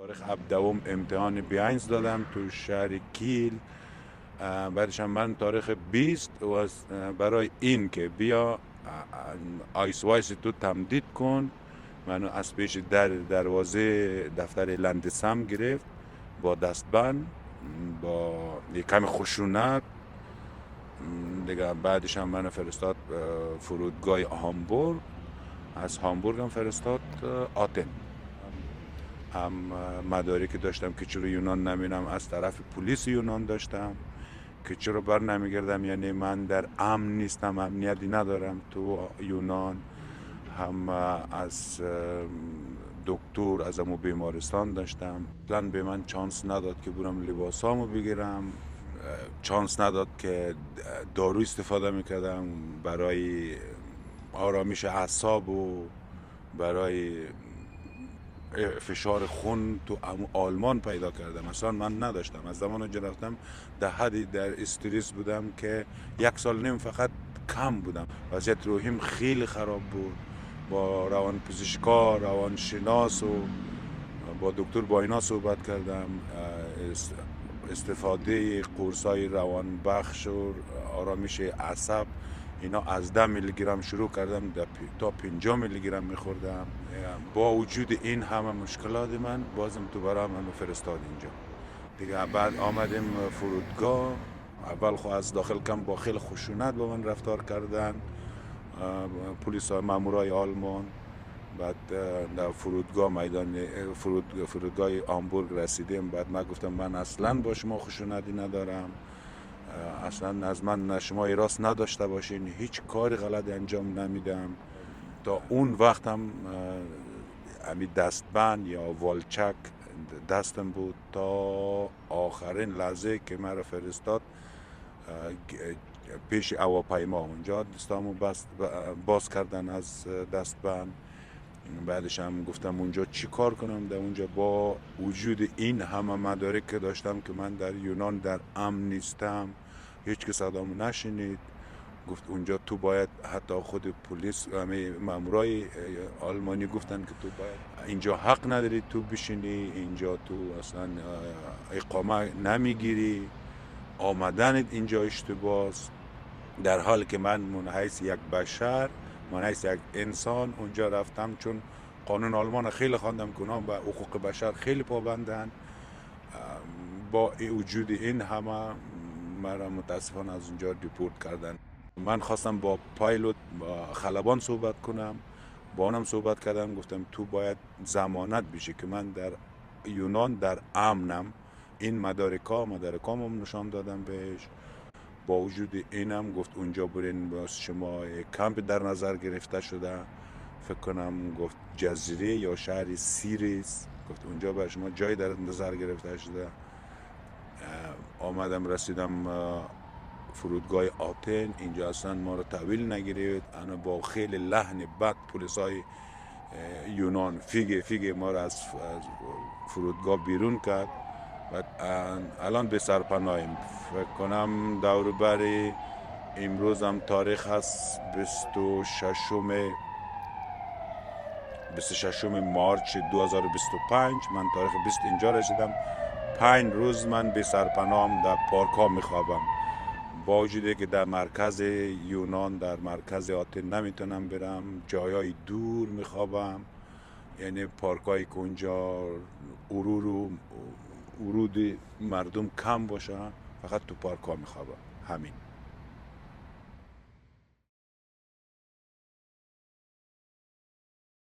تاریخ 17 امتحان بیاینز دادم تو شهر کیل. بعدش هم من تاریخ 20 و برای این که بیا آیس وایس تو تمدید کن، منو از پیش دروازه دفتر لندسم گرفت با دستبند، با یک کم خشونت دیگه. بعدش هم منو فرستاد فرودگاه هامبورگ، از هامبورگ هم فرستاد آتن. هم مدارکی داشتم که چرا یونان نمیرم، از طرف پلیس یونان داشتم که چرا بر نمیگردم، یعنی من در امن نیستم، امنیتی ندارم تو یونان. هم از دکتر از امو بیمارستان داشتم. پلان به من چانس نداد که برم لباسامو بگیرم، چانس نداد که دارو استفاده میکردم برای آرامش اعصاب و برای فشار خون تو آلمان پیدا کردم. اصلا من نداشتم. از زمان که رفتم در حدی در استرس بودم که 1.5 سال فقط کم بودم. وضعیت روحیم خیلی خراب بود. با روان پزشکا، روان شناس و با دکتر با اینا صحبت کردم. استفاده قرصای روان بخش و آرامش اعصاب اینا از 10 میلی گرم شروع کردم تا 50 میلی گرم میخوردم. با وجود این همه مشکلات من بازم تو برای من فرستاد اینجا دیگه. بعد آمدیم فرودگاه. اول خو از داخل کم با خیلی خشونت با من رفتار کردن پلیس ها، مامورای آلمان. بعد در فرودگاه فرودگاه هامبورگ رسیدیم. بعد من گفتم من اصلا با شما خشونتی ندارم، اصلا از من شما ایراس نداشته باشین، هیچ کاری غلط انجام نمیدم. تا اون وقت هم امی دستبند یا والچک دستم بود تا آخرین لحظه که مرا فرستاد پیش هواپیما. اونجا دستامو باز کردن از دستبند. بعدش هم گفتم اونجا چی کار کنم. در اونجا با وجود این همه مدارک که داشتم که من در یونان در امن نیستم، هیچ که صدامو نشنید. گفت اونجا تو باید، حتی خود پلیس مامورای آلمانی گفتن که تو باید اینجا حق نداری تو بشینی اینجا، تو اصلا اقامه نمیگیری، آمدنت اینجا اشتباس. در حالی که من من حیث یک بشر، من حیث یک انسان اونجا رفتم، چون قانون آلمان خیلی خواندم که اونا به حقوق بشر خیلی پابندن. با وجود این همه مرا متاسفانه از اونجا دیپورت کردن. من خواستم با پایلوت با خلبان صحبت کنم، با اونم صحبت کردم. گفتم تو باید ضمانت بشه که من در یونان در امنم. این مدارکام نشان دادم بهش. با وجود اینم گفت اونجا برین باز شما کمپ در نظر گرفته شده، فکر کنم گفت جزیره یا شهر سیریس، گفت اونجا برای شما جای در نظر گرفته شده. آمدم رسیدم فرودگاه آتن. اینجا اصلا ما رو تحویل نگرفت. انا با خیلی لحن بد پلیسای یونان فیگ ما رو از فرودگاه بیرون کرد. و الان به سرپناهیم. فکر کنم دور بر امروز هم تاریخ هست 26 مارچ 2025. من تاریخ 20 اینجا رسیدم. 5 روز من به سرپناهم در پارک ها میخوابم. با وجودی که در مرکز یونان، در مرکز آتن نمیتونم برم، جایای دور میخوابم. یعنی پارک هایی که اونجا ورود مردم کم باشه، فقط تو پارک ها میخوابم. همین.